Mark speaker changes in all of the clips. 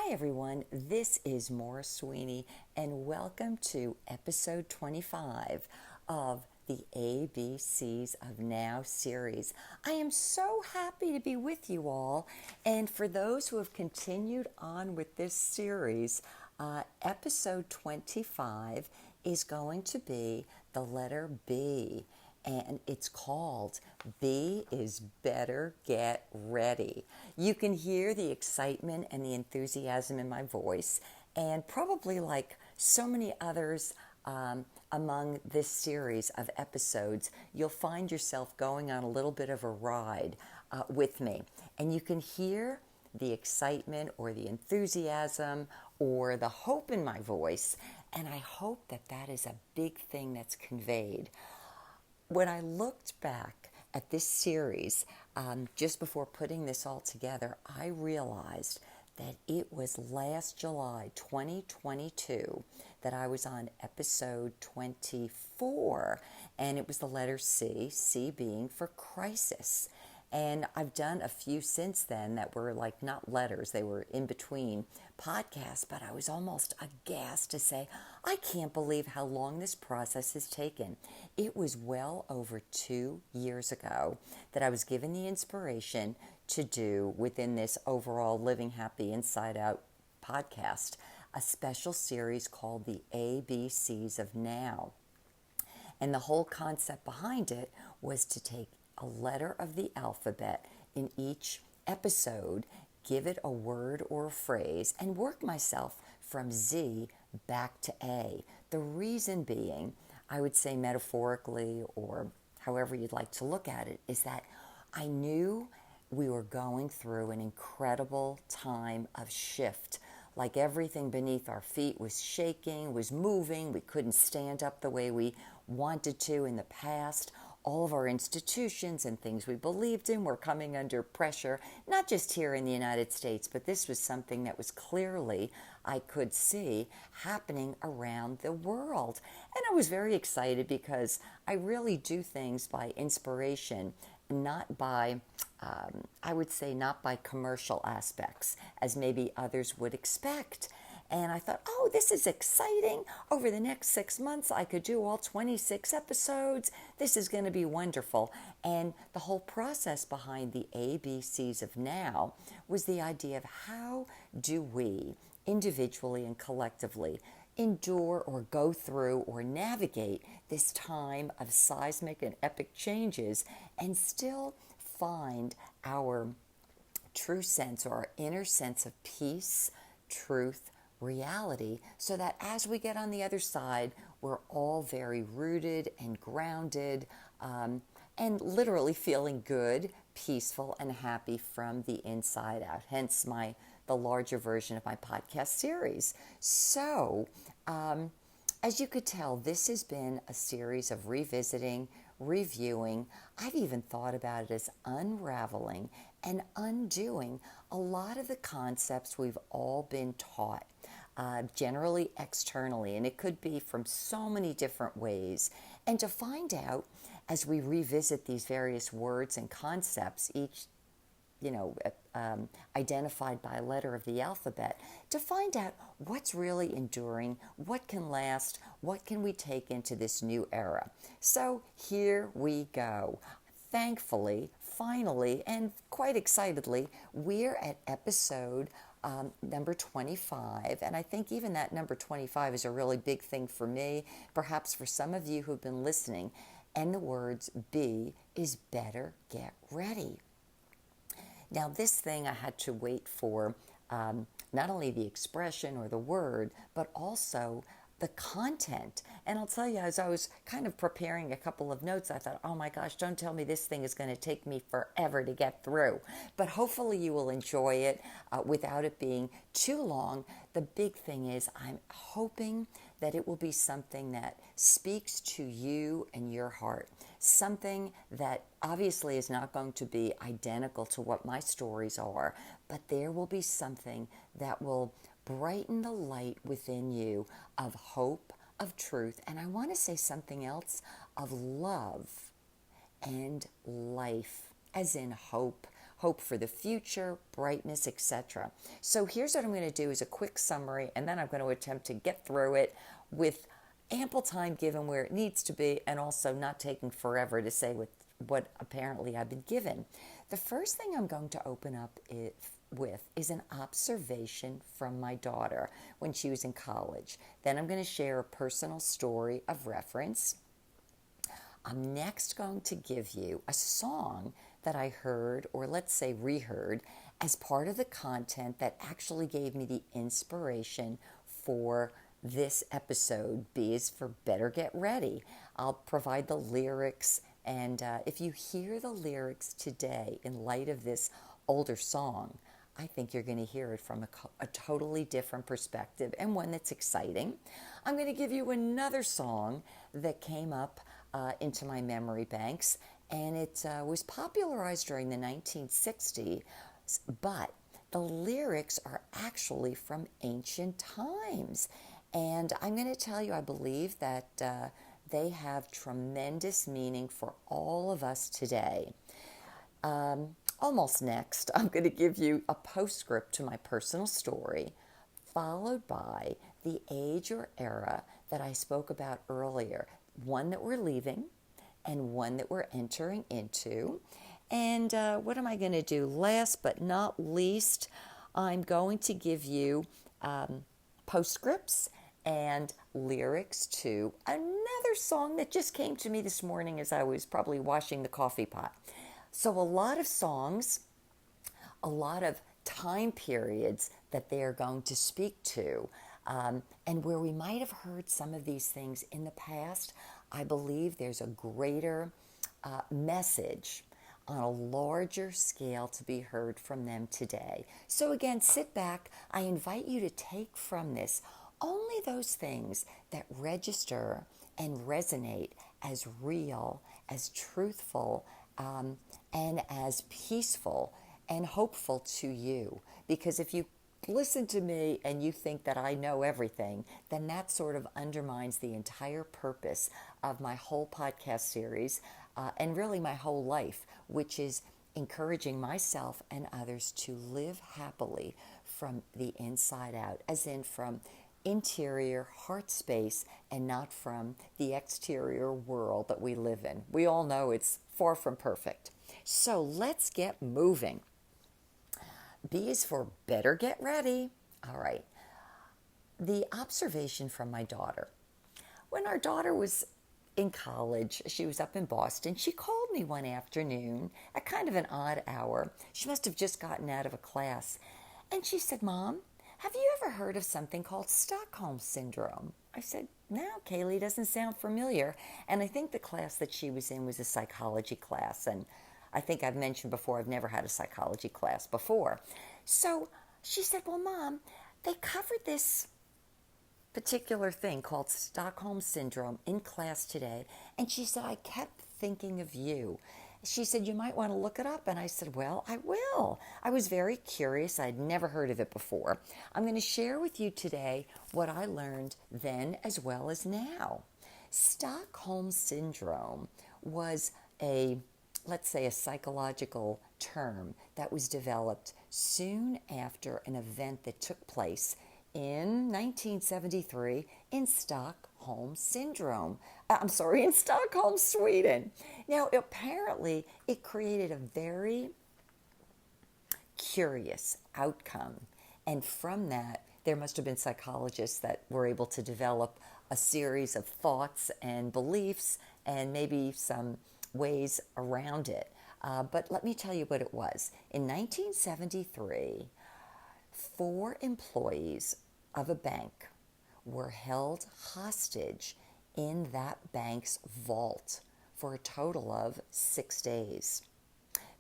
Speaker 1: Hi everyone, this is Maura Sweeney and welcome to episode 25 of the ABCs of Now series. I am so happy to be with you all, and for those who have continued on with this series, episode 25 is going to be the letter B, and it's called B is Better Get Ready. You can hear the excitement and the enthusiasm in my voice, and probably like so many others among this series of episodes, you'll find yourself going on a little bit of a ride with me, and you can hear the excitement or the enthusiasm or the hope in my voice, and I hope that that is a big thing that's conveyed. When I looked back at this series, just before putting this all together, I realized that it was last July 2022 that I was on episode 24, and it was the letter C, C being for crisis. And I've done a few since then that were like not letters, they were in between podcasts, but I was almost aghast to say, I can't believe how long this process has taken. It was well over 2 years ago that I was given the inspiration to do within this overall Living Happy Inside Out podcast, a special series called the ABCs of Now. And the whole concept behind it was to take a letter of the alphabet in each episode, give it a word or a phrase, and work myself from Z back to A. The reason being, I would say metaphorically or however you'd like to look at it, is that I knew we were going through an incredible time of shift. Like everything beneath our feet was shaking, was moving. We couldn't stand up the way we wanted to in the past. All of our institutions and things we believed in were coming under pressure, not just here in the United States, but this was something that was clearly, I could see, happening around the world. And I was very excited because I really do things by inspiration, not by, I would say, not by commercial aspects, as maybe others would expect. And I thought, oh, this is exciting. Over the next 6 months, I could do all 26 episodes. This is going to be wonderful. And the whole process behind the ABCs of Now was the idea of how do we, individually and collectively, endure or go through or navigate this time of seismic and epic changes and still find our true sense or our inner sense of peace, truth, reality, so that as we get on the other side, we're all very rooted and grounded, and literally feeling good, peaceful, and happy from the inside out. Hence the larger version of my podcast series. So, as you could tell, this has been a series of revisiting, reviewing. I've even thought about it as unraveling and undoing a lot of the concepts we've all been taught, generally externally, and it could be from so many different ways. And to find out, as we revisit these various words and concepts, each identified by a letter of the alphabet, to find out what's really enduring, what can last, what can we take into this new era. So here we go. Thankfully, finally, and quite excitedly, we're at episode number 25, and I think even that number 25 is a really big thing for me, perhaps for some of you who've been listening, and the words B is better get ready. Now, this thing I had to wait for not only the expression or the word, but also the content. And I'll tell you, as I was kind of preparing a couple of notes, I thought, oh my gosh, don't tell me this thing is going to take me forever to get through. But hopefully you will enjoy it without it being too long. The big thing is I'm hoping that it will be something that speaks to you and your heart. Something that obviously is not going to be identical to what my stories are, but there will be something that will brighten the light within you of hope, of truth, and I want to say something else, of love and life, as in hope. hope for the future, brightness, etc. So here's what I'm going to do is a quick summary, and then I'm going to attempt to get through it with ample time given where it needs to be, and also not taking forever to say what apparently I've been given. The first thing I'm going to open up with is an observation from my daughter when she was in college. Then I'm going to share a personal story of reference. I'm next going to give you a song that I heard, or let's say reheard, as part of the content that actually gave me the inspiration for this episode. B is for Better Get Ready. I'll provide the lyrics, and if you hear the lyrics today in light of this older song, I think you're going to hear it from a totally different perspective, and one that's exciting. I'm going to give you another song that came up into my memory banks, and it was popularized during the 1960s, but the lyrics are actually from ancient times. And I'm going to tell you, I believe that they have tremendous meaning for all of us today. Almost next, I'm going to give you a postscript to my personal story, followed by the age or era that I spoke about earlier, one that we're leaving and one that we're entering into. And what am I going to do? Last but not least, I'm going to give you postscripts and lyrics to another song that just came to me this morning as I was probably washing the coffee pot. So a lot of songs, a lot of time periods that they are going to speak to, and where we might have heard some of these things in the past, I believe there's a greater message on a larger scale to be heard from them today. So again, sit back. I invite you to take from this only those things that register and resonate as real, as truthful, and as peaceful and hopeful to you. Because if you listen to me and you think that I know everything, then that sort of undermines the entire purpose of my whole podcast series, and really my whole life, which is encouraging myself and others to live happily from the inside out, as in from interior heart space and not from the exterior world that we live in. We all know it's far from perfect. So let's get moving. B is for Better Get Ready. All right. The observation from my daughter. When our daughter was in college, she was up in Boston. She called me one afternoon at kind of an odd hour. She must have just gotten out of a class. And she said, "Mom, have you ever heard of something called Stockholm Syndrome?" I said, "No, Kaylee, doesn't sound familiar." And I think the class that she was in was a psychology class. And I think I've mentioned before, I've never had a psychology class before. So she said, "Well, Mom, they covered this particular thing called Stockholm Syndrome in class today." And she said, "I kept thinking of you." She said, "You might want to look it up." And I said, "Well, I will." I was very curious. I'd never heard of it before. I'm going to share with you today what I learned then as well as now. Stockholm Syndrome was let's say, a psychological term that was developed soon after an event that took place in 1973 in Stockholm, Sweden. Now, apparently, it created a very curious outcome. And from that, there must have been psychologists that were able to develop a series of thoughts and beliefs and maybe some ways around it. But let me tell you what it was. In 1973, 4 employees of a bank were held hostage in that bank's vault for a total of 6 days.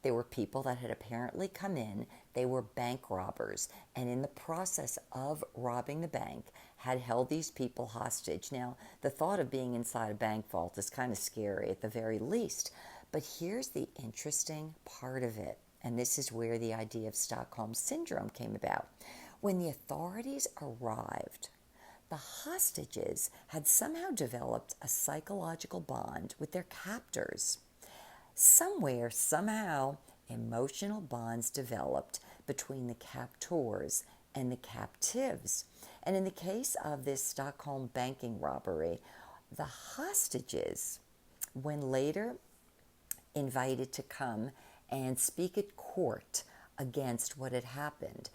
Speaker 1: They were people that had apparently come in. They were bank robbers, and in the process of robbing the bank, had held these people hostage. Now, the thought of being inside a bank vault is kind of scary at the very least. But here's the interesting part of it, and this is where the idea of Stockholm Syndrome came about. When the authorities arrived, the hostages had somehow developed a psychological bond with their captors. Somewhere, somehow, emotional bonds developed between the captors and the captives. And in the case of this Stockholm banking robbery, the hostages, when later invited to come and speak at court against what had happened,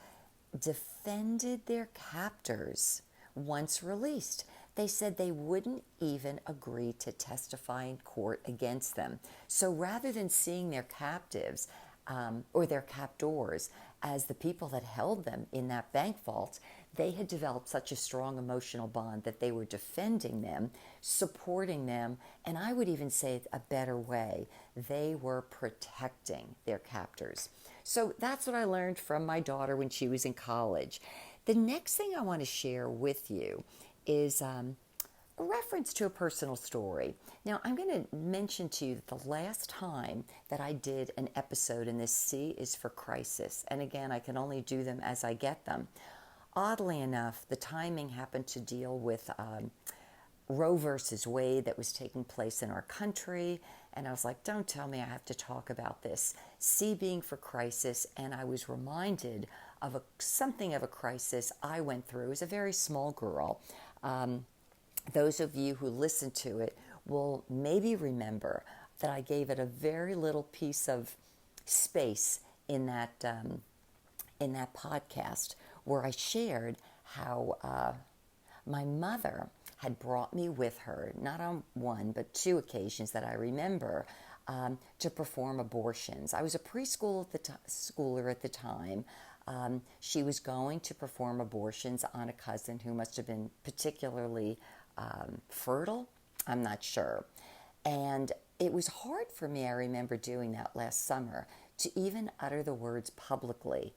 Speaker 1: defended their captors once released. They said they wouldn't even agree to testify in court against them. So rather than seeing their captives or their captors as the people that held them in that bank vault, they had developed such a strong emotional bond that they were defending them, supporting them, and I would even say a better way, they were protecting their captors. So that's what I learned from my daughter when she was in college. The next thing I want to share with you is a reference to a personal story. Now, I'm going to mention to you that the last time that I did an episode in this C is for Crisis, and again, I can only do them as I get them. Oddly enough, the timing happened to deal with Roe versus Wade that was taking place in our country, and I was like, don't tell me I have to talk about this. C being for crisis, and I was reminded of something of a crisis I went through as a very small girl. Those of you who listened to it will maybe remember that I gave it a very little piece of space in that podcast where I shared how my mother had brought me with her, not on one, but two occasions that I remember, to perform abortions. I was a preschool schooler at the time. She was going to perform abortions on a cousin who must have been particularly fertile. I'm not sure. And it was hard for me, I remember doing that last summer, to even utter the words publicly.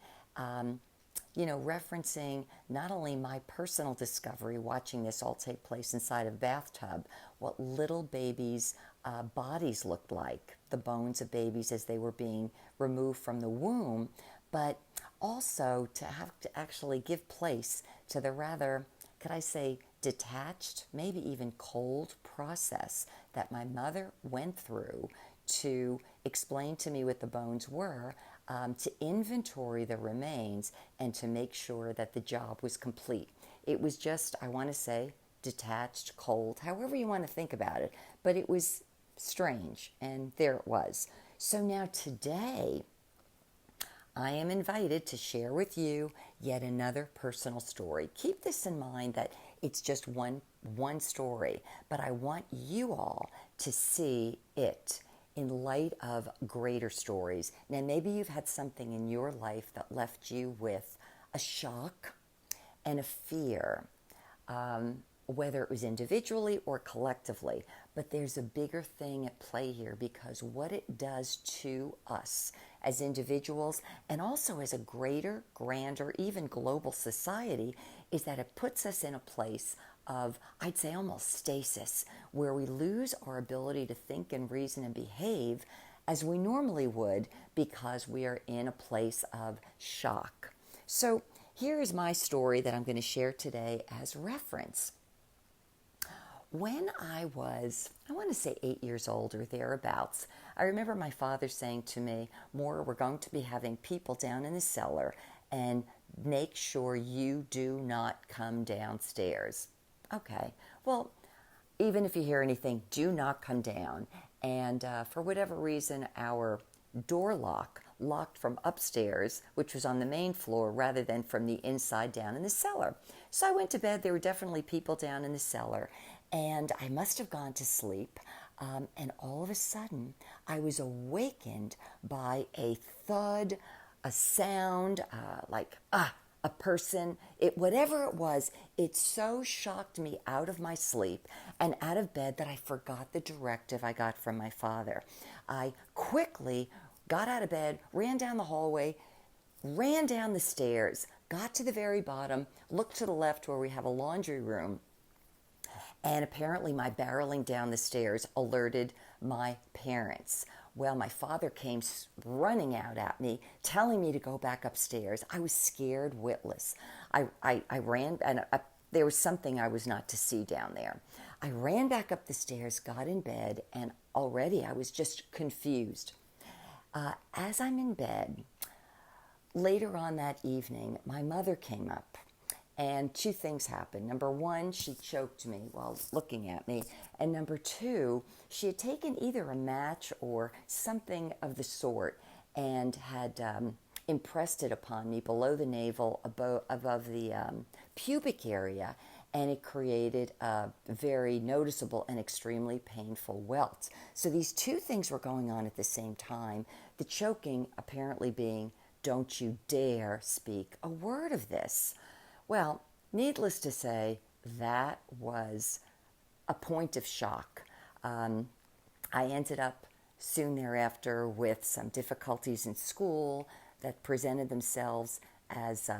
Speaker 1: Referencing not only my personal discovery, watching this all take place inside a bathtub, what little babies' bodies looked like, the bones of babies as they were being removed from the womb, but also to have to actually give place to the rather, could I say, detached, maybe even cold process that my mother went through to explain to me what the bones were, to inventory the remains, and to make sure that the job was complete. It was just, I want to say, detached, cold, however you want to think about it, but it was strange, and there it was. So now today, I am invited to share with you yet another personal story. Keep this in mind that it's just one story, but I want you all to see it in light of greater stories. Now, maybe you've had something in your life that left you with a shock and a fear, whether it was individually or collectively. But there's a bigger thing at play here, because what it does to us as individuals and also as a greater, grander, even global society is that it puts us in a place of, I'd say, almost stasis, where we lose our ability to think and reason and behave as we normally would because we are in a place of shock. So here is my story that I'm going to share today as reference. When I was, I want to say 8 years old or thereabouts, I remember my father saying to me, Maura, we're going to be having people down in the cellar, and make sure you do not come downstairs. Okay, well, even if you hear anything, do not come down. And for whatever reason, our door locked from upstairs, which was on the main floor, rather than from the inside down in the cellar. So I went to bed. There were definitely people down in the cellar, and I must have gone to sleep. And all of a sudden, I was awakened by a thud, a sound, a person, whatever it was. It so shocked me out of my sleep and out of bed that I forgot the directive I got from my father. I quickly got out of bed, ran down the hallway, ran down the stairs, got to the very bottom, looked to the left where we have a laundry room, and apparently my barreling down the stairs alerted my parents. Well, my father came running out at me, telling me to go back upstairs. I was scared witless. I ran, and there was something I was not to see down there. I ran back up the stairs, got in bed, and already I was just confused. As I'm in bed, later on that evening, my mother came up and two things happened. Number one, she choked me while looking at me. And number two, she had taken either a match or something of the sort and had impressed it upon me below the navel, above the pubic area, and it created a very noticeable and extremely painful welt. So these two things were going on at the same time. The choking apparently being, don't you dare speak a word of this. Well, needless to say, that was a point of shock. I ended up soon thereafter with some difficulties in school that presented themselves as,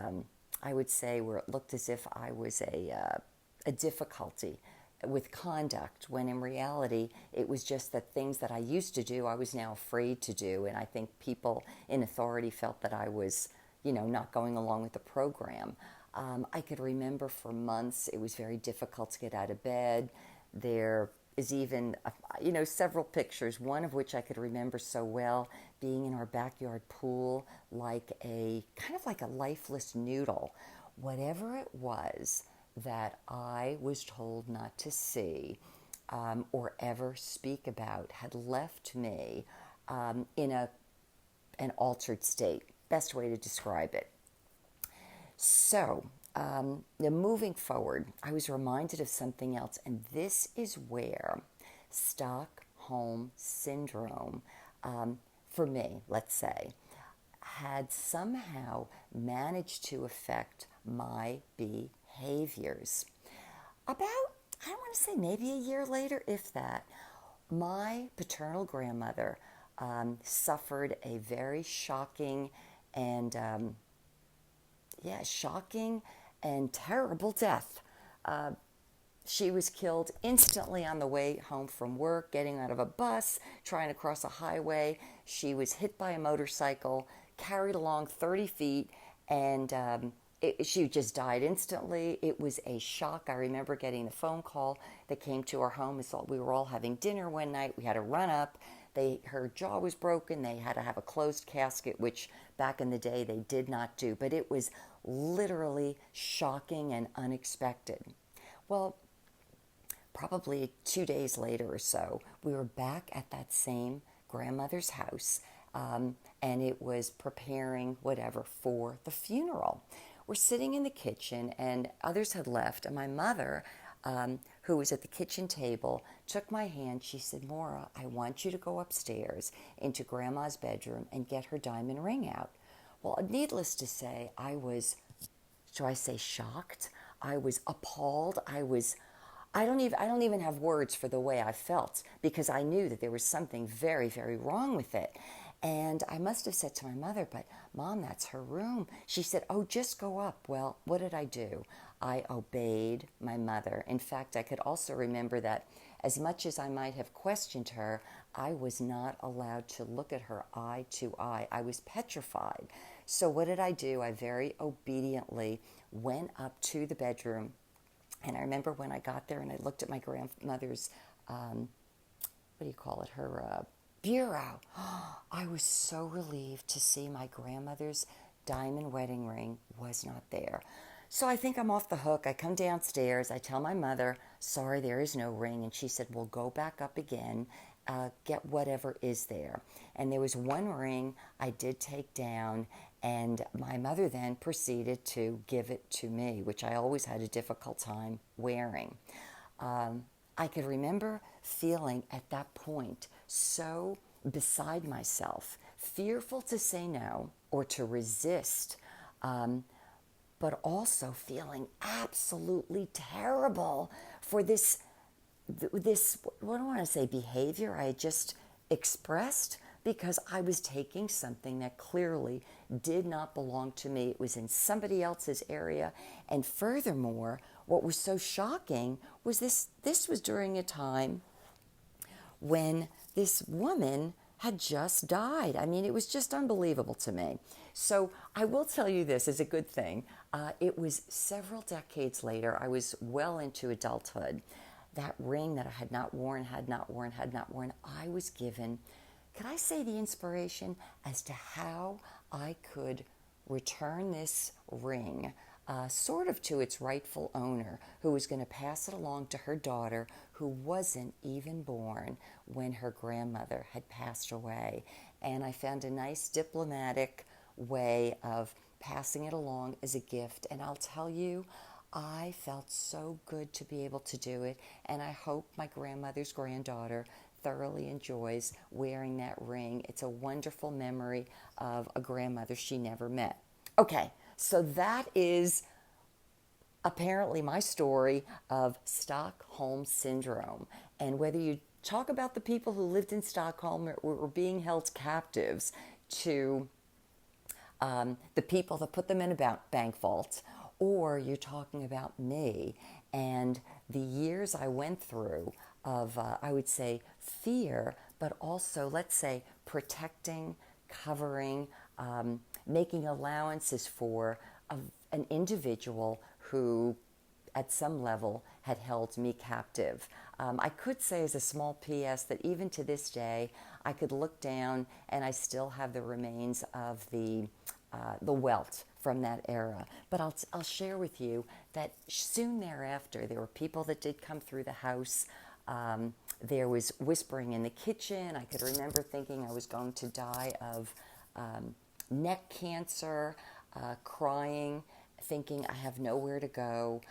Speaker 1: I would say, where it looked as if I was a difficulty with conduct, when in reality it was just that things that I used to do I was now afraid to do, and I think people in authority felt that I was, not going along with the program. I could remember for months it was very difficult to get out of bed. There is even, several pictures, one of which I could remember so well, being in our backyard pool, kind of like a lifeless noodle. Whatever it was that I was told not to see or ever speak about had left me in an altered state. Best way to describe it. So, moving forward, I was reminded of something else, and this is where Stockholm Syndrome, for me, let's say, had somehow managed to affect my behaviors. About, I want to say maybe a year later, if that, my paternal grandmother suffered a very shocking and terrible death. She was killed instantly on the way home from work, getting out of a bus, trying to cross a highway. She was hit by a motorcycle, carried along 30 feet, and she just died instantly. It was a shock. I remember getting the phone call that came to our home. We were all having dinner one night. We had to run up. Her jaw was broken. They had to have a closed casket, which back in the day they did not do. But it was literally shocking and unexpected. Well, probably 2 days later or so, we were back at that same grandmother's house, and it was preparing whatever for the funeral. We're sitting in the kitchen, and others had left, and my mother, who was at the kitchen table, took my hand. She said, "Maura, I want you to go upstairs into Grandma's bedroom and get her diamond ring out." Well, needless to say, I was, shall I say, shocked? I was appalled. I don't even have words for the way I felt, because I knew that there was something very, very wrong with it. And I must have said to my mother, "But Mom, that's her room." She said, "Oh, just go up." Well, what did I do? I obeyed my mother. In fact, I could also remember that as much as I might have questioned her, I was not allowed to look at her eye to eye. I was petrified. So what did I do? I very obediently went up to the bedroom. And I remember when I got there and I looked at my grandmother's, her bureau. I was so relieved to see my grandmother's diamond wedding ring was not there. So I think I'm off the hook. I come downstairs. I tell my mother, "Sorry, there is no ring." And she said, "Well, go back up again, get whatever is there." And there was one ring I did take down, and my mother then proceeded to give it to me, which I always had a difficult time wearing. I could remember feeling at that point so beside myself, fearful to say no or to resist, but also feeling absolutely terrible for this, what do I want to say, behavior I had just expressed, because I was taking something that clearly did not belong to me. It was in somebody else's area. And furthermore, what was so shocking was this was during a time when this woman had just died. I mean, it was just unbelievable to me. So I will tell you this is a good thing. It was several decades later. I was well into adulthood. That ring that I had not worn, I was given could I say the inspiration as to how I could return this ring sort of to its rightful owner, who was going to pass it along to her daughter, who wasn't even born when her grandmother had passed away. And I found a nice diplomatic way of passing it along as a gift. And I'll tell you, I felt so good to be able to do it. And I hope my grandmother's granddaughter thoroughly enjoys wearing that ring. It's a wonderful memory of a grandmother she never met. Okay, so that is apparently my story of Stockholm Syndrome. And whether you talk about the people who lived in Stockholm or were being held captives to the people that put them in a bank vault, or you're talking about me and the years I went through of, I would say, fear, but also, let's say, protecting, covering, making allowances for an individual who, at some level, had held me captive. I could say as a small PS that even to this day, I could look down and I still have the remains of the welt from that era. But I'll share with you that soon thereafter, there were people that did come through the house. There was whispering in the kitchen. I could remember thinking I was going to die of neck cancer, crying, thinking I have nowhere to go.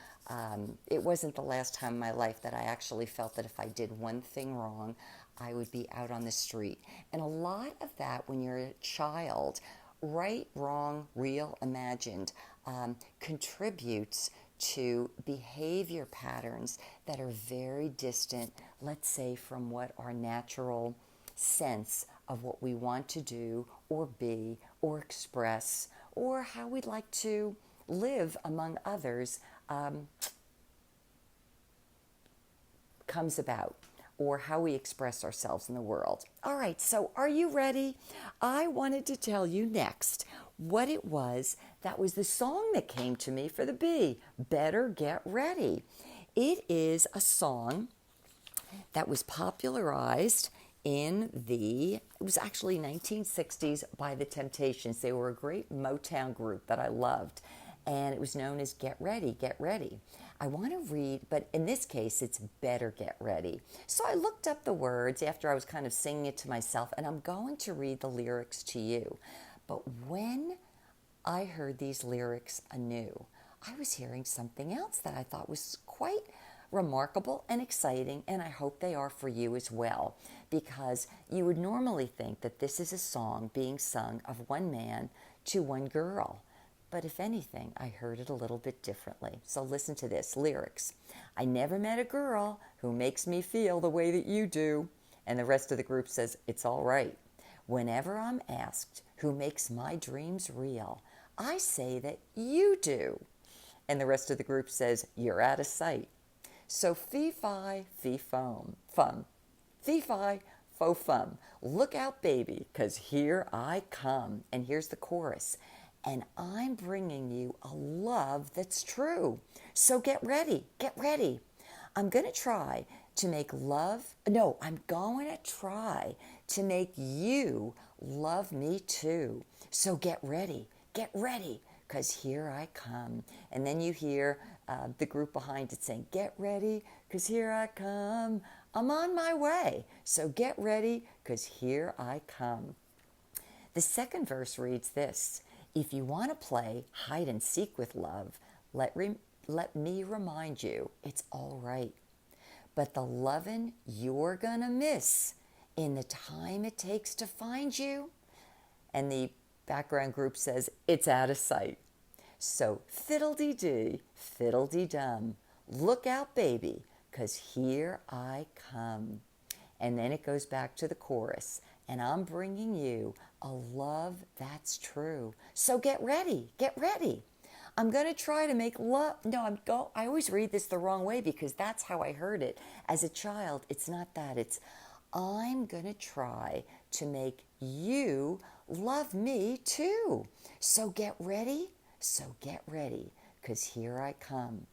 Speaker 1: It wasn't the last time in my life that I actually felt that if I did one thing wrong, I would be out on the street. And a lot of that, when you're a child, right, wrong, real, imagined, contributes to behavior patterns that are very distant, let's say, from what our natural sense of what we want to do or be or express or how we'd like to live among others comes about, or how we express ourselves in the world. All right, so are you ready? I wanted to tell you next what it was that was the song that came to me for the bee, Better Get Ready. It is a song that was popularized in it was actually 1960s by the Temptations. They were a great Motown group that I loved, and it was known as Get Ready, Get Ready. I want to read, but in this case, it's Better Get Ready. So I looked up the words after I was kind of singing it to myself, and I'm going to read the lyrics to you. But when I heard these lyrics anew, I was hearing something else that I thought was quite remarkable and exciting, and I hope they are for you as well, because you would normally think that this is a song being sung of one man to one girl. But if anything, I heard it a little bit differently. So listen to this, lyrics. I never met a girl who makes me feel the way that you do. And the rest of the group says, it's all right. Whenever I'm asked who makes my dreams real, I say that you do. And the rest of the group says, you're out of sight. So fee-fi, fee-fum, fum. Fee-fi, fo-fum. Look out, baby, 'cause here I come. And here's the chorus. And I'm bringing you a love that's true. So get ready, get ready. I'm going to try to make you love me too. So get ready, 'cause here I come. And then you hear the group behind it saying, get ready, 'cause here I come. I'm on my way. So get ready, 'cause here I come. The second verse reads this. If you want to play hide and seek with love, let me remind you, it's all right. But the lovin' you're gonna miss in the time it takes to find you, and the background group says, it's out of sight. So fiddle-dee-dee, fiddle-dee-dum, look out, baby, 'cause here I come. And then it goes back to the chorus. And I'm bringing you a love that's true. So get ready, get ready. I'm going to try to make love. I always read this the wrong way because that's how I heard it. As a child, it's not that. It's, I'm going to try to make you love me too. So get ready, 'cause here I come.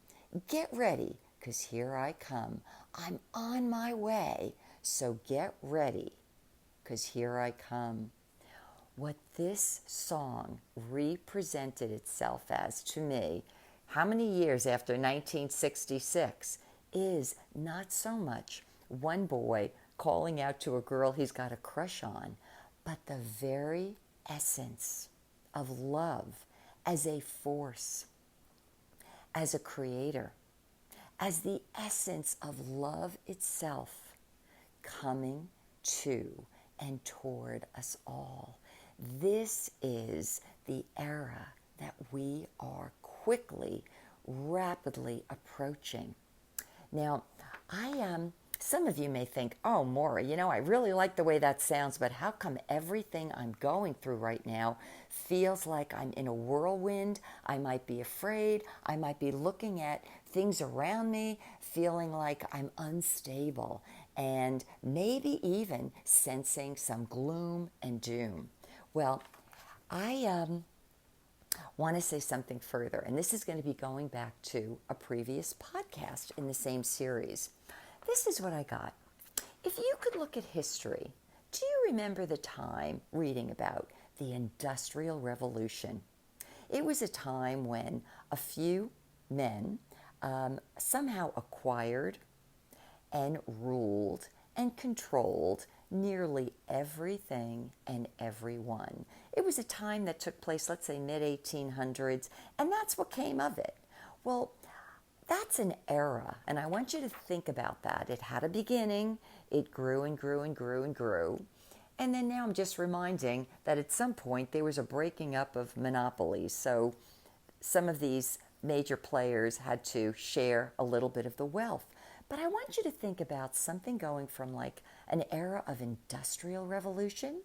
Speaker 1: Get ready, 'cause here I come. I'm on my way. So get ready, 'cause here I come. What this song represented itself as to me, how many years after 1966, is not so much one boy calling out to a girl he's got a crush on, but the very essence of love as a force, as a creator, as the essence of love itself coming to and toward us all. This is the era that we are quickly, rapidly approaching. Now, some of you may think, oh, Maura, I really like the way that sounds, but how come everything I'm going through right now feels like I'm in a whirlwind? I might be afraid. I might be looking at things around me, feeling like I'm unstable, and maybe even sensing some gloom and doom. Well, I want to say something further, and this is going to be going back to a previous podcast in the same series. This is what I got. If you could look at history, do you remember the time reading about the Industrial Revolution? It was a time when a few men somehow acquired and ruled and controlled nearly everything and everyone. It was a time that took place, let's say, mid-1800s, and that's what came of it. Well, that's an era, and I want you to think about that. It had a beginning, it grew and grew and grew and grew, and then now I'm just reminding that at some point there was a breaking up of monopolies, so some of these major players had to share a little bit of the wealth. But I want you to think about something going from like an era of industrial revolution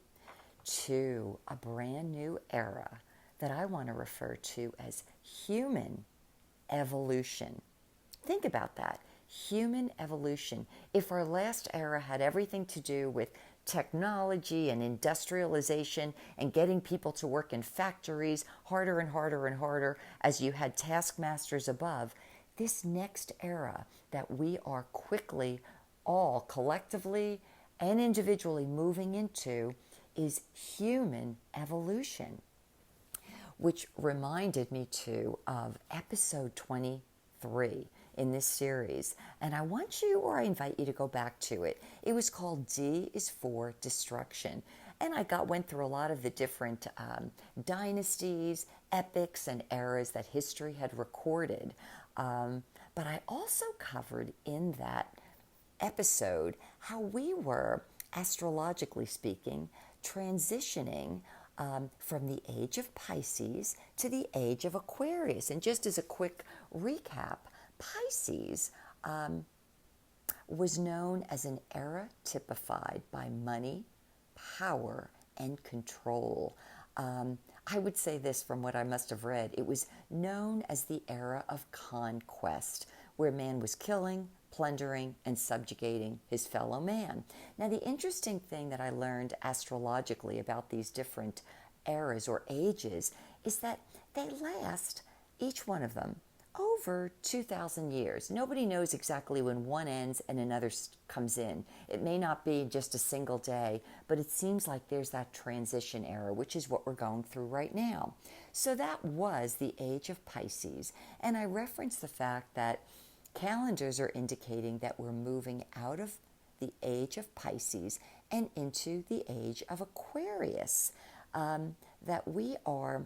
Speaker 1: to a brand new era that I want to refer to as human evolution. Think about that. Human evolution. If our last era had everything to do with technology and industrialization and getting people to work in factories harder and harder and harder as you had taskmasters above, this next era that we are quickly all collectively and individually moving into is human evolution, which reminded me too of episode 23 in this series. And I invite you to go back to it. It was called D is for Destruction. And I went through a lot of the different dynasties, epics, and eras that history had recorded. But I also covered in that episode how we were, astrologically speaking, transitioning from the age of Pisces to the age of Aquarius. And just as a quick recap, Pisces was known as an era typified by money, power, and control. I would say this from what I must have read. It was known as the era of conquest, where man was killing, plundering, and subjugating his fellow man. Now, the interesting thing that I learned astrologically about these different eras or ages is that they last, each one of them, over 2,000 years. Nobody knows exactly when one ends and another comes in. It may not be just a single day, but it seems like there's that transition era, which is what we're going through right now. So that was the age of Pisces. And I referenced the fact that calendars are indicating that we're moving out of the age of Pisces and into the age of Aquarius, that we are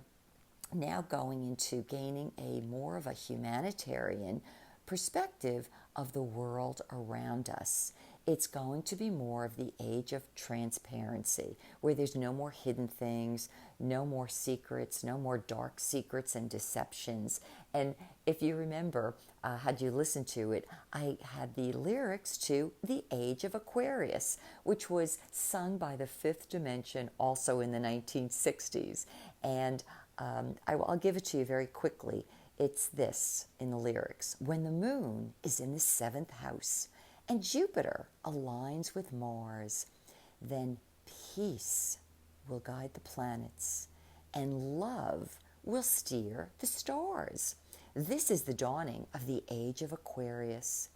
Speaker 1: now going into gaining a more of a humanitarian perspective of the world around us. It's going to be more of the age of transparency, where there's no more hidden things, no more secrets, no more dark secrets and deceptions. And if you remember, had you listened to it, I had the lyrics to The Age of Aquarius, which was sung by the Fifth Dimension also in the 1960s. And I'll give it to you very quickly. It's this in the lyrics. When the moon is in the 7th house and Jupiter aligns with Mars, then peace will guide the planets and love will steer the stars. This is the dawning of the age of Aquarius.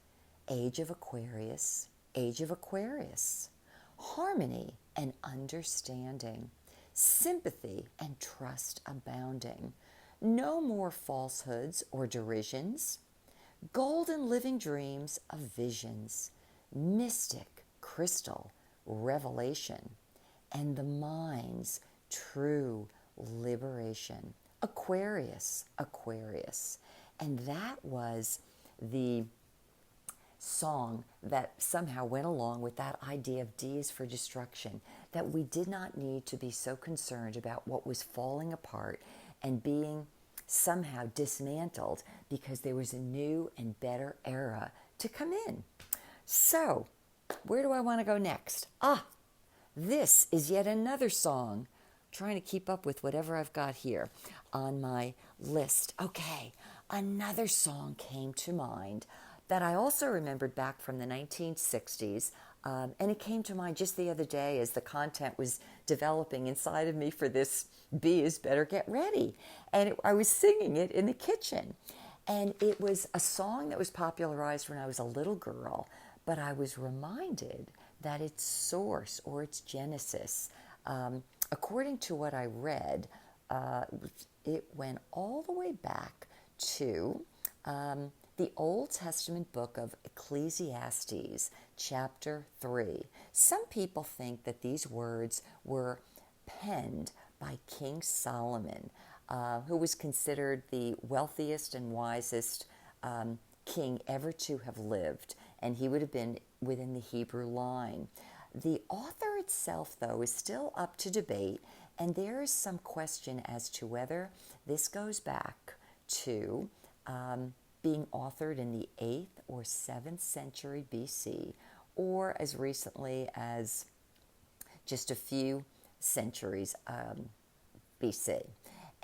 Speaker 1: Age of Aquarius. Age of Aquarius. harmony and understanding, sympathy and trust abounding. No more falsehoods or derisions, golden living dreams of visions, mystic crystal revelation, and the mind's true liberation. Aquarius, Aquarius. And that was the song that somehow went along with that idea of D is for destruction, that we did not need to be so concerned about what was falling apart and being somehow dismantled because there was a new and better era to come in. So, where do I want to go next? This is yet another song. Trying to keep up with whatever I've got here on my list. Okay, another song came to mind that I also remembered back from the 1960s, and it came to mind just the other day as the content was developing inside of me for this Bee Is Better Get Ready. And I was singing it in the kitchen. And it was a song that was popularized when I was a little girl, but I was reminded that its source or its genesis, according to what I read, it went all the way back to the Old Testament book of Ecclesiastes, chapter 3. Some people think that these words were penned by King Solomon, who was considered the wealthiest and wisest king ever to have lived, and he would have been within the Hebrew line. The author itself, though, is still up to debate, and there is some question as to whether this goes back to being authored in the 8th or 7th century BC, or as recently as just a few centuries BC.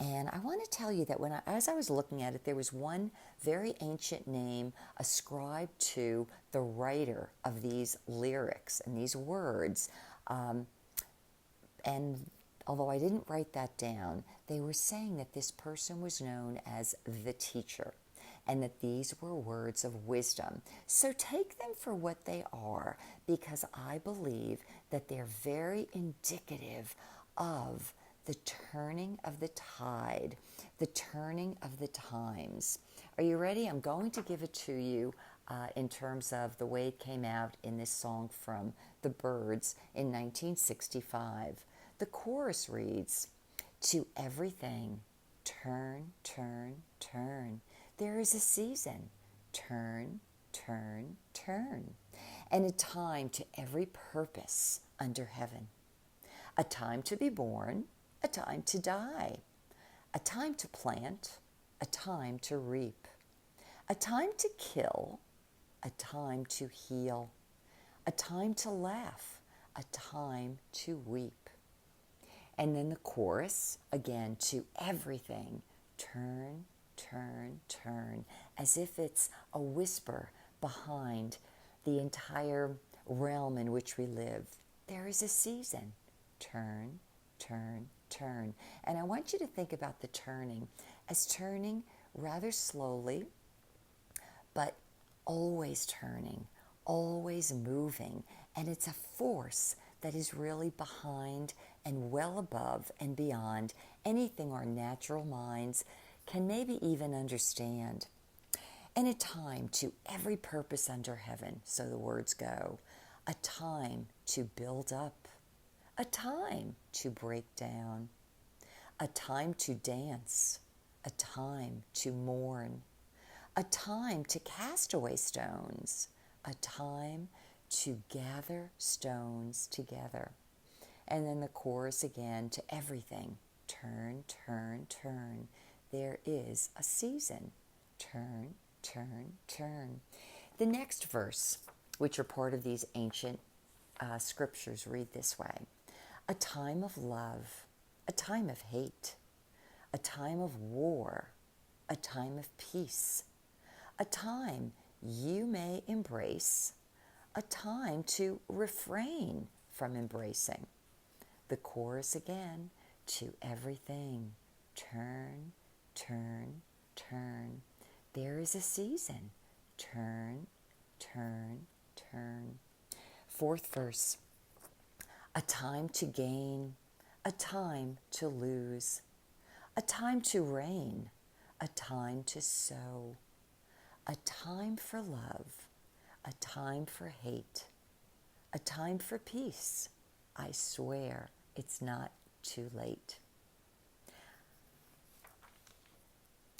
Speaker 1: And I want to tell you that as I was looking at it, there was one very ancient name ascribed to the writer of these lyrics and these words. And although I didn't write that down, they were saying that this person was known as the teacher, and that these were words of wisdom. So take them for what they are, because I believe that they're very indicative of the turning of the tide, the turning of the times. Are you ready? I'm going to give it to you in terms of the way it came out in this song from the Byrds in 1965. The chorus reads, "To everything, turn, turn, turn. There is a season, turn, turn, turn, and a time to every purpose under heaven. A time to be born, a time to die, a time to plant, a time to reap, a time to kill, a time to heal, a time to laugh, a time to weep." And then the chorus, again, "To everything, turn, turn, turn," as if it's a whisper behind the entire realm in which we live. There is a season. Turn, turn, turn. And I want you to think about the turning as turning rather slowly, but always turning, always moving. And it's a force that is really behind and well above and beyond anything our natural minds can maybe even understand. And a time to every purpose under heaven, so the words go. A time to build up, a time to break down, a time to dance, a time to mourn, a time to cast away stones, a time to gather stones together. And then the chorus again, "To everything, turn, turn, turn. There is a season. Turn, turn, turn." The next verse, which are part of these ancient scriptures, read this way. "A time of love, a time of hate, a time of war, a time of peace, a time you may embrace, a time to refrain from embracing." The chorus again, "To everything, turn, turn, turn. There is a season. Turn, turn, turn." Fourth verse, A time to gain, a time to lose, a time to reign, a time to sow, a time for love, a time for hate, a time for peace. I swear it's not too late.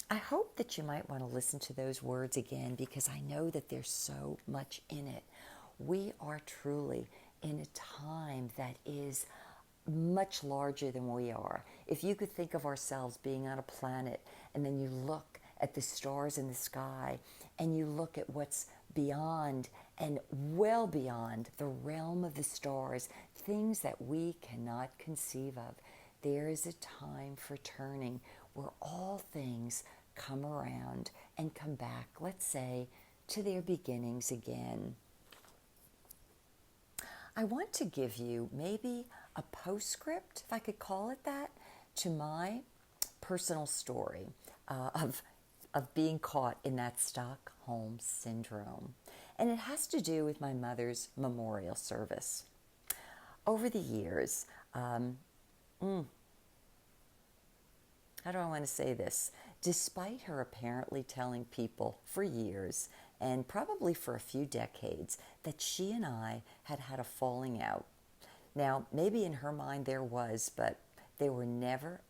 Speaker 1: I hope that you might want to listen to those words again because I know that there's so much in it. We are truly in a time that is much larger than we are. If you could think of ourselves being on a planet and then you look at the stars in the sky and you look at what's beyond and well beyond the realm of the stars, things that we cannot conceive of, there is a time for turning where all things come around and come back, let's say, to their beginnings again. I want to give you maybe a postscript, if I could call it that, to my personal story of being caught in that Stockholm Syndrome. And it has to do with my mother's memorial service. Over the years, how do I want to say this? Despite her apparently telling people for years, and probably for a few decades, that she and I had had a falling out. Now, maybe in her mind there was, but there was never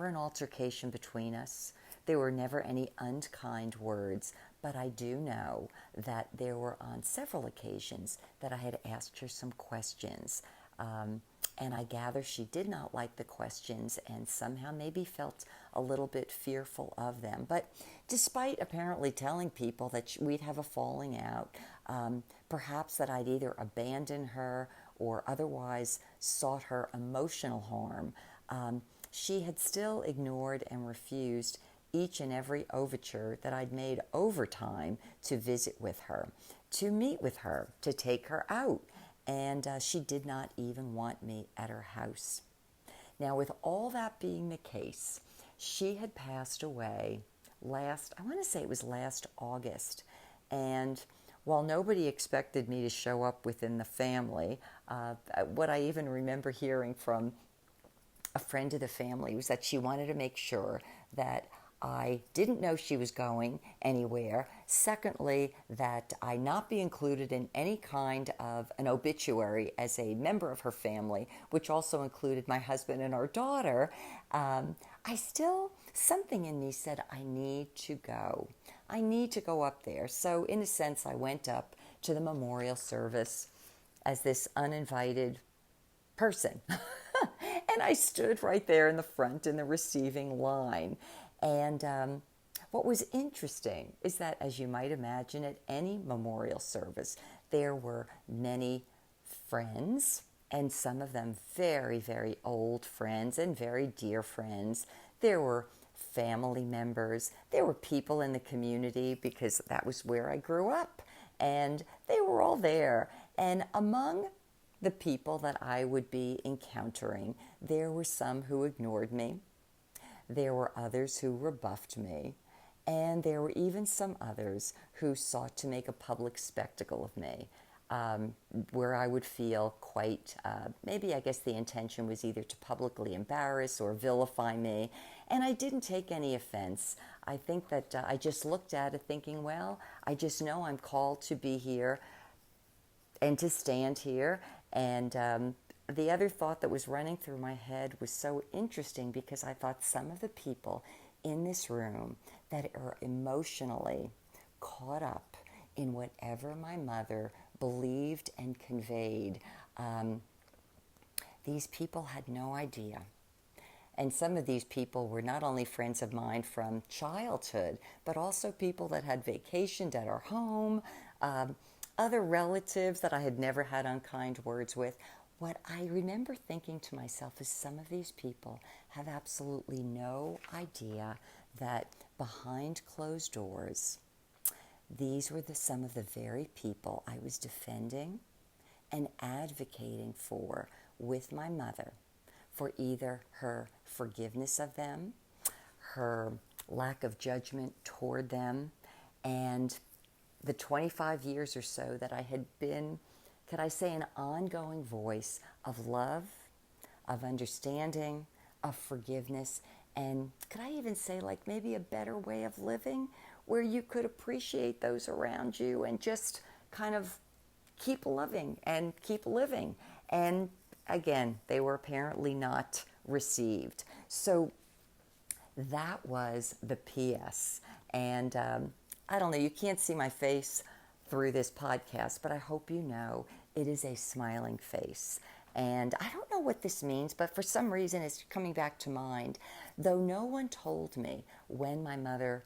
Speaker 1: an altercation between us. There were never any unkind words, but I do know that there were on several occasions that I had asked her some questions. And I gather she did not like the questions and somehow maybe felt a little bit fearful of them. But despite apparently telling people that we'd have a falling out, perhaps that I'd either abandon her or otherwise sought her emotional harm, she had still ignored and refused each and every overture that I'd made over time to visit with her, to meet with her, to take her out. And she did not even want me at her house. Now, with all that being the case, she had passed away I want to say it was last August. And while nobody expected me to show up within the family, what I even remember hearing from a friend of the family was that she wanted to make sure that I didn't know she was going anywhere. Secondly, that I not be included in any kind of an obituary as a member of her family, which also included my husband and our daughter. Something in me said, I need to go. I need to go up there. So in a sense, I went up to the memorial service as this uninvited person. And I stood right there in the front in the receiving line. And what was interesting is that, as you might imagine, at any memorial service, there were many friends, and some of them very, very old friends and very dear friends. There were family members. There were people in the community because that was where I grew up. And they were all there. And among the people that I would be encountering, there were some who ignored me. There were others who rebuffed me, and there were even some others who sought to make a public spectacle of me, where I would feel quite, maybe I guess the intention was either to publicly embarrass or vilify me, and I didn't take any offense. I think that I just looked at it thinking, well, I just know I'm called to be here and to stand here, and the other thought that was running through my head was so interesting because I thought some of the people in this room that are emotionally caught up in whatever my mother believed and conveyed, these people had no idea. And some of these people were not only friends of mine from childhood, but also people that had vacationed at our home, other relatives that I had never had unkind words with. What I remember thinking to myself is some of these people have absolutely no idea that behind closed doors, these were some of the very people I was defending and advocating for with my mother, for either her forgiveness of them, her lack of judgment toward them, and the 25 years or so that I had been could I say, an ongoing voice of love, of understanding, of forgiveness, and could I even say, like, maybe a better way of living where you could appreciate those around you and just kind of keep loving and keep living. And again, they were apparently not received. So that was the PS. And I don't know, you can't see my face through this podcast, but I hope you know it is a smiling face. And I don't know what this means, but for some reason it's coming back to mind. Though no one told me when my mother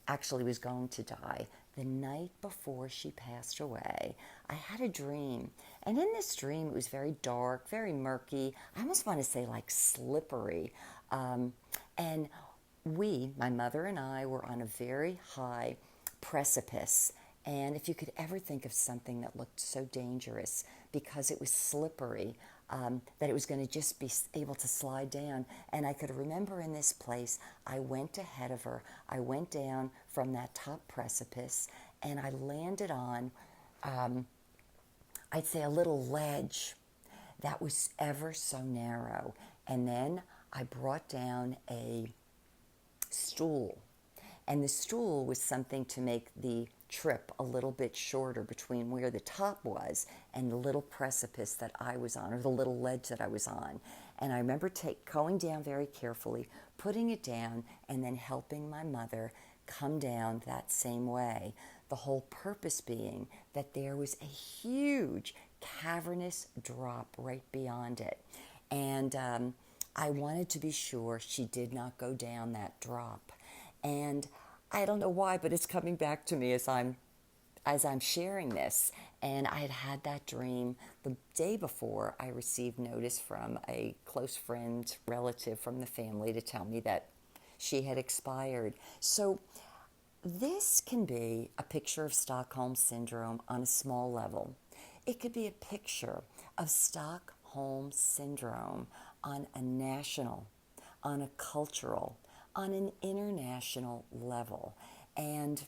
Speaker 1: actually was going to die, the night before she passed away, I had a dream. And in this dream, it was very dark, very murky. I almost want to say like slippery. And my mother and I, were on a very high precipice. And if you could ever think of something that looked so dangerous because it was slippery, that it was going to just be able to slide down. And I could remember in this place, I went ahead of her. I went down from that top precipice and I landed on, I'd say, a little ledge that was ever so narrow. And then I brought down a stool. And the stool was something to make the trip a little bit shorter between where the top was and the little precipice that I was on, or the little ledge that I was on. And I remember going down very carefully, putting it down, and then helping my mother come down that same way. The whole purpose being that there was a huge cavernous drop right beyond it. And I wanted to be sure she did not go down that drop. And I don't know why, but it's coming back to me as I'm sharing this. And I had that dream the day before. I received notice from a close friend, relative from the family, to tell me that she had expired. So this can be a picture of Stockholm Syndrome on a small level. It could be a picture of Stockholm Syndrome on a national, on a cultural, on an international level. And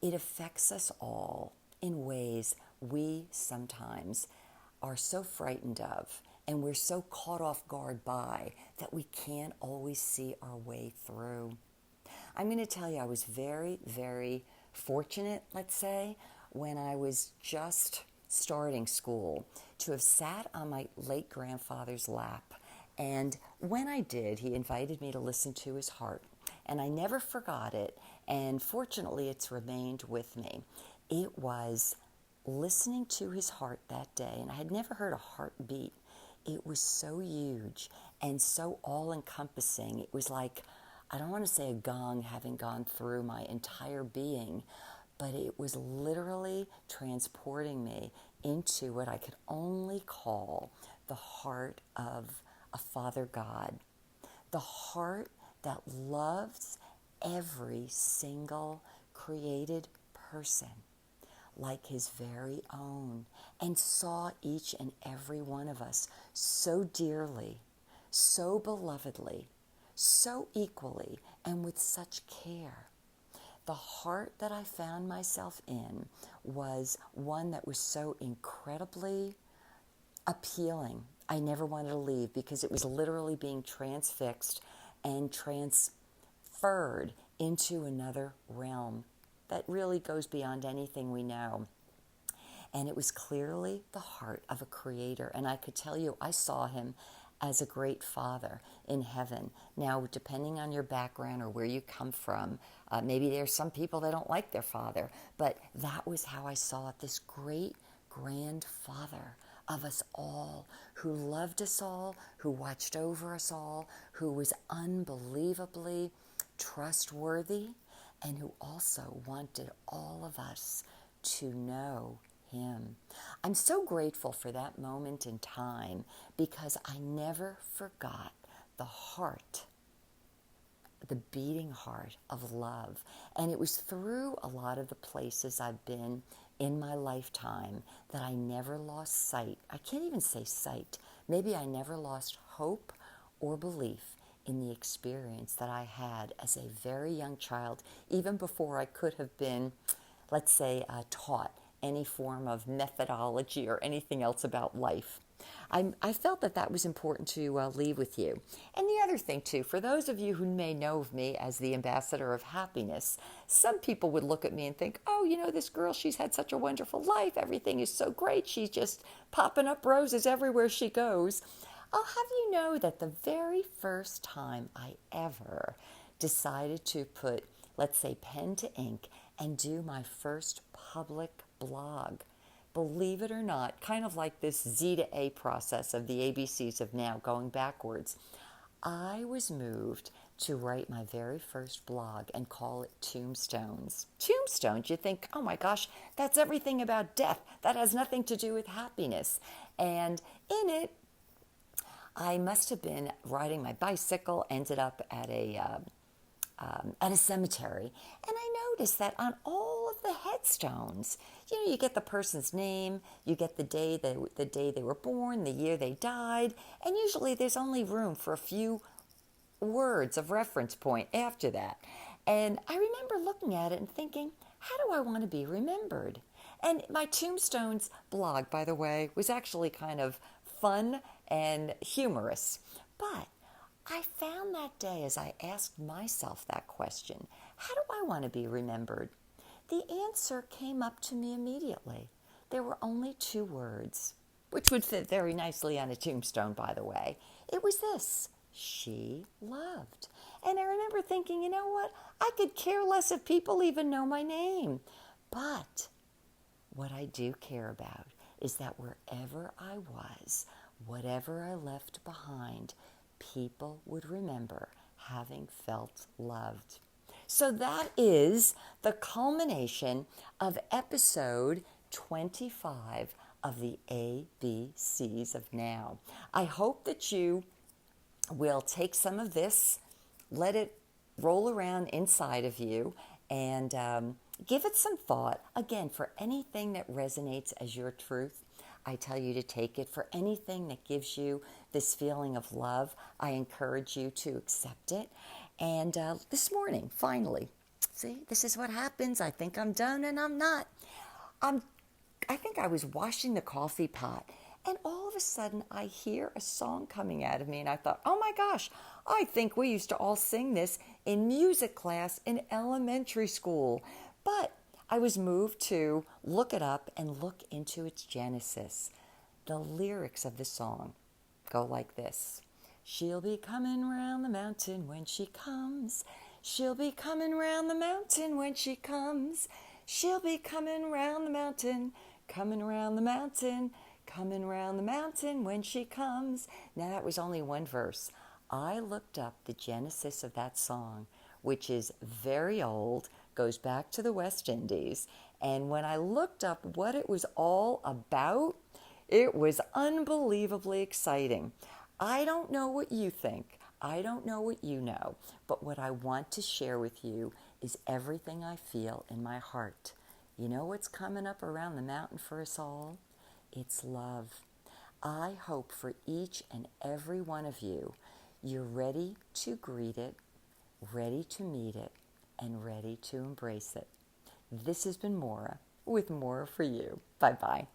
Speaker 1: it affects us all in ways we sometimes are so frightened of, and we're so caught off guard by, that we can't always see our way through. I'm going to tell you, I was very, very fortunate, let's say, when I was just starting school, to have sat on my late grandfather's lap. And when I did, he invited me to listen to his heart. And I never forgot it. And fortunately, it's remained with me. It was listening to his heart that day. And I had never heard a heartbeat. It was so huge and so all-encompassing. It was like, I don't want to say a gong having gone through my entire being, but it was literally transporting me into what I could only call the heart of a Father God, the heart that loves every single created person like his very own, and saw each and every one of us so dearly, so belovedly, so equally, and with such care. The heart that I found myself in was one that was so incredibly appealing. I never wanted to leave because it was literally being transfixed and transferred into another realm that really goes beyond anything we know. And it was clearly the heart of a creator. And I could tell you, I saw him as a great father in heaven. Now, depending on your background or where you come from, maybe there's some people that don't like their father, but that was how I saw it, this great grandfather of us all, who loved us all, who watched over us all, who was unbelievably trustworthy, and who also wanted all of us to know him. I'm so grateful for that moment in time because I never forgot the heart, the beating heart of love. And it was through a lot of the places I've been in my lifetime that I never lost sight. I can't even say sight. Maybe I never lost hope or belief in the experience that I had as a very young child, even before I could have been, let's say, taught any form of methodology or anything else about life. I felt that that was important to leave with you. And the other thing, too, for those of you who may know of me as the ambassador of happiness, some people would look at me and think, oh, you know, this girl, she's had such a wonderful life. Everything is so great. She's just popping up roses everywhere she goes. I'll have you know that the very first time I ever decided to put, let's say, pen to ink and do my first public blog, believe it or not, kind of like this Z to A process of the ABCs of now going backwards, I was moved to write my very first blog and call it Tombstones. Tombstones, you think, oh my gosh, that's everything about death. That has nothing to do with happiness. And in it, I must have been riding my bicycle, ended up at a cemetery, and I noticed that on all of the headstones, you know, you get the person's name, you get the day they were born, the year they died, and usually there's only room for a few words of reference point after that. And I remember looking at it and thinking, how do I want to be remembered? And my Tombstones blog, by the way, was actually kind of fun and humorous. But I found that day as I asked myself that question, how do I want to be remembered? The answer came up to me immediately. There were only 2 words, which would fit very nicely on a tombstone, by the way. It was this: she loved. And I remember thinking, you know what? I could care less if people even know my name. But what I do care about is that wherever I was, whatever I left behind, people would remember having felt loved. So that is the culmination of episode 25 of the ABCs of Now. I hope that you will take some of this, let it roll around inside of you, and give it some thought. Again, for anything that resonates as your truth, I tell you to take it. For anything that gives you this feeling of love, I encourage you to accept it. And this morning, finally, see, this is what happens. I think I'm done and I'm not. I think I was washing the coffee pot, and all of a sudden I hear a song coming out of me, and I thought, oh my gosh, I think we used to all sing this in music class in elementary school. But I was moved to look it up and look into its genesis. The lyrics of the song go like this: she'll be coming round the mountain when she comes. She'll be coming round the mountain when she comes. She'll be coming round the mountain, coming round the mountain, coming round the mountain when she comes. Now that was only one verse. I looked up the genesis of that song, which is very old, goes back to the West Indies. And when I looked up what it was all about, it was unbelievably exciting. I don't know what you think. I don't know what you know. But what I want to share with you is everything I feel in my heart. You know what's coming up around the mountain for us all? It's love. I hope for each and every one of you, you're ready to greet it, ready to meet it, and ready to embrace it. This has been Maura with More for You. Bye-bye.